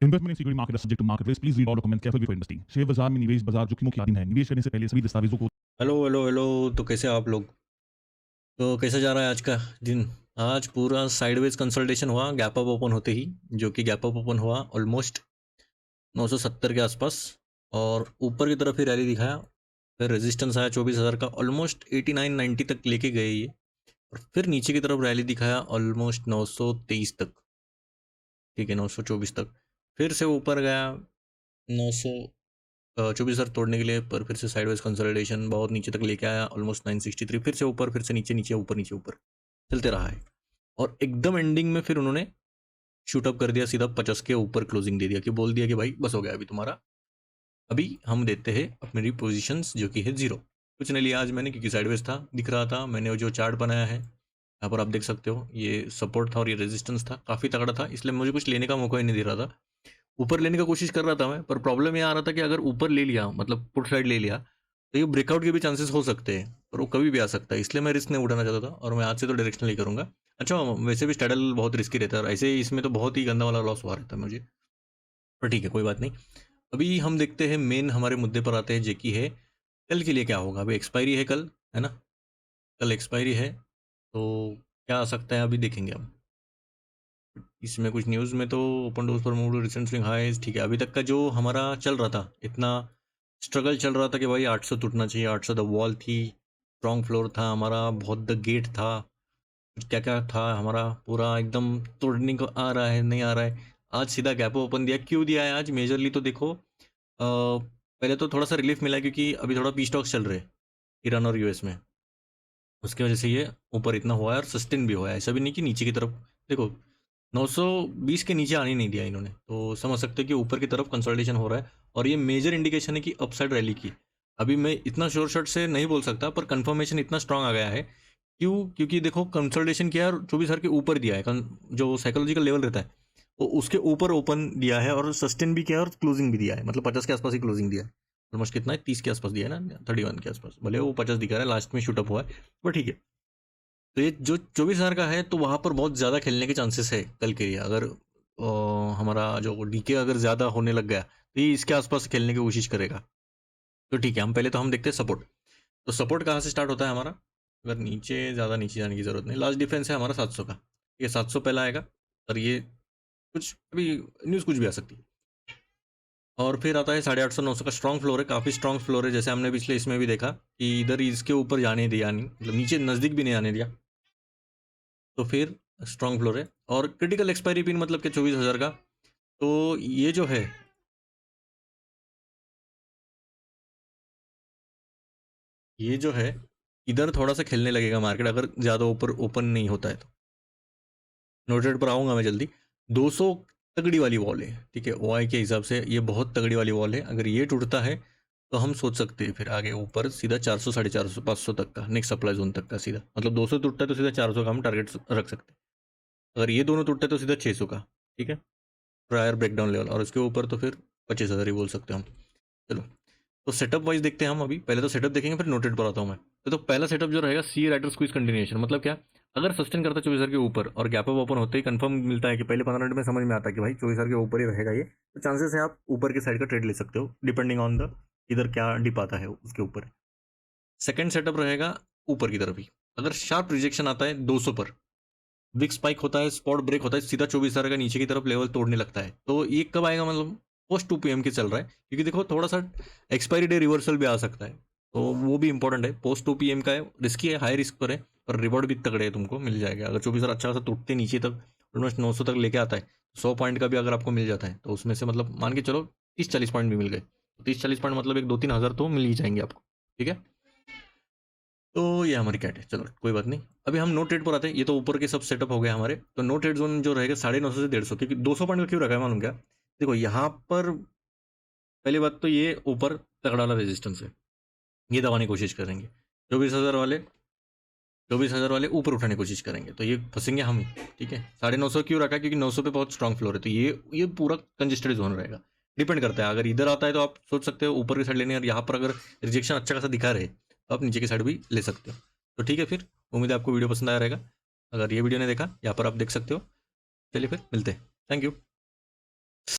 Investment in security market subject to market risk, please read all documents carefully before investing. Share बाजार में निवेश बाजार जोखिमों के अधीन है। निवेश करने से पहले सभी दस्तावेजों को हेलो हेलो हेलो। तो कैसे आप लोग? तो कैसा जा रहा है आज का दिन? आज पूरा साइडवेज कंसल्टेशन हुआ गैप अप ओपन होते ही, जो कि गैप अप ओपन हुआ ऑलमोस्ट 970 के आसपास, और ऊपर की तरफ ही रैली दिखाया। फिर रेजिस्टेंस आया 24,000 का, ऑलमोस्ट 89-90 तक लेके गए ये, और फिर नीचे की तरफ रैली दिखाया ऑलमोस्ट 923 तक। ठीक है, 924 तक, फिर से ऊपर गया 924 तोड़ने के लिए, पर फिर से साइडवेज कंसोलिडेशन बहुत नीचे तक लेके आया ऑलमोस्ट 963, फिर से ऊपर, फिर से नीचे, नीचे ऊपर, नीचे ऊपर चलते रहा है। और एकदम एंडिंग में फिर उन्होंने शूटअप कर दिया, सीधा 50 के ऊपर क्लोजिंग दे दिया, कि बोल दिया कि भाई बस हो गया अभी तुम्हारा, अभी हम देते हैं अपनी पोजीशंस जो कि है 0। कुछ नहीं लिया आज मैंने, क्योंकि साइडवेज था, दिख रहा था। मैंने जो चार्ट बनाया है यहाँ पर आप देख सकते हो, ये सपोर्ट था और ये रेजिस्टेंस था, काफ़ी तगड़ा था, इसलिए मुझे कुछ लेने का मौका ही नहीं दे रहा था। ऊपर लेने का कोशिश कर रहा था मैं, पर प्रॉब्लम ये आ रहा था कि अगर ऊपर ले लिया, मतलब पुट साइड ले लिया, तो ये ब्रेकआउट के भी चांसेस हो सकते हैं, पर वो कभी भी आ सकता है, इसलिए मैं रिस्क नहीं उठाना चाहता था, और मैं आज से तो डायरेक्शनल ही करूँगा। अच्छा, वैसे भी स्टैडल बहुत रिस्की रहता है, और ऐसे इसमें तो बहुत ही गंदा वाला लॉस हुआ रहता है मुझे, पर ठीक है, कोई बात नहीं। अभी हम देखते हैं, मेन हमारे मुद्दे पर आते हैं, जो कि है कल के लिए क्या होगा। अभी एक्सपायरी है कल, है ना? कल एक्सपायरी है, तो क्या आ सकता है अभी देखेंगे हम। इसमें कुछ न्यूज़ में तो ओपन डोर्स पर मूव रिसेंट स्विंग हाइज, ठीक है। अभी तक का जो हमारा चल रहा था, इतना स्ट्रगल चल रहा था कि भाई 800 टूटना चाहिए, 800 द वॉल थी, स्ट्रॉन्ग फ्लोर था हमारा, बहुत द गेट था, क्या क्या था हमारा, पूरा एकदम तोड़ने को आ रहा है, नहीं आ रहा है। आज सीधा गैप ओपन दिया, क्यों दिया है आज मेजरली? तो देखो, पहले तो थोड़ा सा रिलीफ मिला, क्योंकि अभी थोड़ा पी स्टॉक्स चल रहे हैं ईरान और यूएस में, उसकी वजह से ये ऊपर इतना हुआ है, और सस्टेन भी हुआ है, ऐसा भी नहीं कि नीचे की तरफ। देखो, 920 के नीचे आने नहीं दिया इन्होंने, तो समझ सकते हैं कि ऊपर की तरफ कंसोलिडेशन हो रहा है, और ये मेजर इंडिकेशन है कि अपसाइड रैली की। अभी मैं इतना शोर शॉट से नहीं बोल सकता, पर कंफर्मेशन इतना स्ट्रांग आ गया है। क्यों? क्योंकि देखो, कंसोलिडेशन किया और 24,000 के ऊपर दिया है, जो साइकोलॉजिकल लेवल रहता है वो उसके ऊपर ओपन दिया है, और सस्टेन भी किया है, और क्लोजिंग भी दिया है, मतलब 50 के आसपास ही क्लोजिंग दिया है। ऑलमोस्ट कितना है, 30 के आसपास दिया है ना, 31 के आसपास, भले वो 50 दिखा रहा है, लास्ट में शूटअप हुआ है, पर ठीक है। तो ये जो 24,000 का है, तो वहाँ पर बहुत ज़्यादा खेलने के चांसेस है कल के लिए। अगर हमारा जो डीके अगर ज़्यादा होने लग गया, तो ये इसके आसपास खेलने की कोशिश करेगा। तो ठीक है, हम पहले तो हम देखते हैं सपोर्ट। तो सपोर्ट कहाँ से स्टार्ट होता है हमारा? अगर नीचे, ज़्यादा नीचे जाने की ज़रूरत नहीं, लास्ट डिफरेंस है हमारा 700 का, ये 700 पहला आएगा, और ये कुछ अभी न्यूज़ कुछ भी आ सकती है। और फिर आता है 850-900 का स्ट्रॉन्ग फ्लोर है, काफ़ी स्ट्रॉन्ग फ्लोर है, जैसे हमने पिछले इसमें भी देखा कि इधर इसके ऊपर जाने दिया नहीं, मतलब नीचे नज़दीक भी नहीं आने दिया, तो फिर स्ट्रॉन्ग फ्लोर है। और क्रिटिकल एक्सपायरी पिन मतलब कि 24,000 का, तो ये जो है, ये जो है, इधर थोड़ा सा खेलने लगेगा मार्केट, अगर ज़्यादा ऊपर ओपन नहीं होता है तो। नोटेड पर आऊँगा मैं जल्दी। 200 तगड़ी वाली वॉल है, ठीक है, ओआई के हिसाब से ये बहुत तगड़ी वाली वॉल है। अगर ये टूटता है तो हम सोच सकते हैं फिर आगे ऊपर सीधा 400, 450, 500 तक का नेक्स्ट सप्लाई जोन तक का सीधा, मतलब 200 टूटता है तो सीधा 400 का हम टारगेट रख सकते हैं। अगर ये दोनों टूटते हैं तो सीधा 600 का, ठीक है, प्रायर ब्रेकडाउन लेवल, और उसके ऊपर तो फिर 25,000 ही बोल सकते हैं हम। चलो, तो सेटअप वाइज देखते हैं हम। अभी पहले तो सेटअप देखेंगे, फिर नोटेड पर आता हूँ मैं। तो पहला सेटअप जो रहेगा, सी राइटर स्क्वीज कंटिन्यूएशन, मतलब क्या? अगर सस्टेन करता है 24,000 के ऊपर, और गैप अप ओपन होते ही कंफर्म मिलता है कि पहले 15 मिनट में समझ में आता है कि भाई 24,000 के ऊपर ही रहेगा ये, तो चांसेस है आप ऊपर के साइड का ट्रेड ले सकते हो, डिपेंडिंग ऑन द इधर क्या डिप आता है उसके ऊपर। सेकेंड सेटअप रहेगा ऊपर की तरफ ही, अगर शार्प रिजेक्शन आता है 200 पर, विक स्पाइक होता है, स्पॉट ब्रेक होता है, सीधा 24,000 का नीचे की तरफ लेवल तोड़ने लगता है, तो ये कब आएगा? मतलब पोस्ट 2 PM के चल रहा है, क्योंकि देखो थोड़ा सा एक्सपायरी डे रिवर्सल भी आ सकता है, तो वो भी इंपॉर्टेंट है। पोस्ट 2 PM का है, रिस्की है, हाई रिस्क पर है, पर रिवॉर्ड भी तगड़े है, तुमको मिल जाएगा। अगर 24,000 अच्छा खासा टूटते नीचे तक, ऑलमोस्ट 900 तक लेके आता है, 100 पॉइंट का भी अगर आपको मिल जाता है, तो उसमें से मतलब मान के चलो 30-40 पॉइंट भी मिल गए, तो 30-40 पॉइंट मतलब एक 2-3 हज़ार तो मिल ही जाएंगे आपको, ठीक है। तो ये हमारी कैट है, चलो कोई बात नहीं। अभी हम नो ट्रेड पर आते हैं, ये तो ऊपर के सब सेटअप हो गए हमारे। तो नो ट्रेड जोन जो रहेगा 950 से 150, क्योंकि 200 पॉइंट का क्यों रखा है मालूम क्या? देखो यहाँ पर पहली बात तो ये ऊपर तगड़ा वाला रेजिस्टेंस है, ये दबाने की कोशिश करेंगे। 24,000 वाले, 24,000 वाले ऊपर उठाने की कोशिश करेंगे, तो ये फंसेंगे हम ही, ठीक है। 950 क्यों रखा? क्योंकि 900 पे बहुत स्ट्रॉन्ग फ्लोर है, तो ये पूरा कंजेस्टेड जोन रहेगा। डिपेंड करता है, अगर इधर आता है तो आप सोच सकते हो ऊपर की साइड लेने, और यहाँ पर अगर रिजेक्शन अच्छा खासा दिखा रहे तो आप नीचे की साइड भी ले सकते हो। तो ठीक है, फिर उम्मीद है आपको वीडियो पसंद आया रहेगा। अगर ये वीडियो नहीं देखा, यहाँ पर आप देख सकते हो। चलिए फिर मिलते हैं, थैंक यू।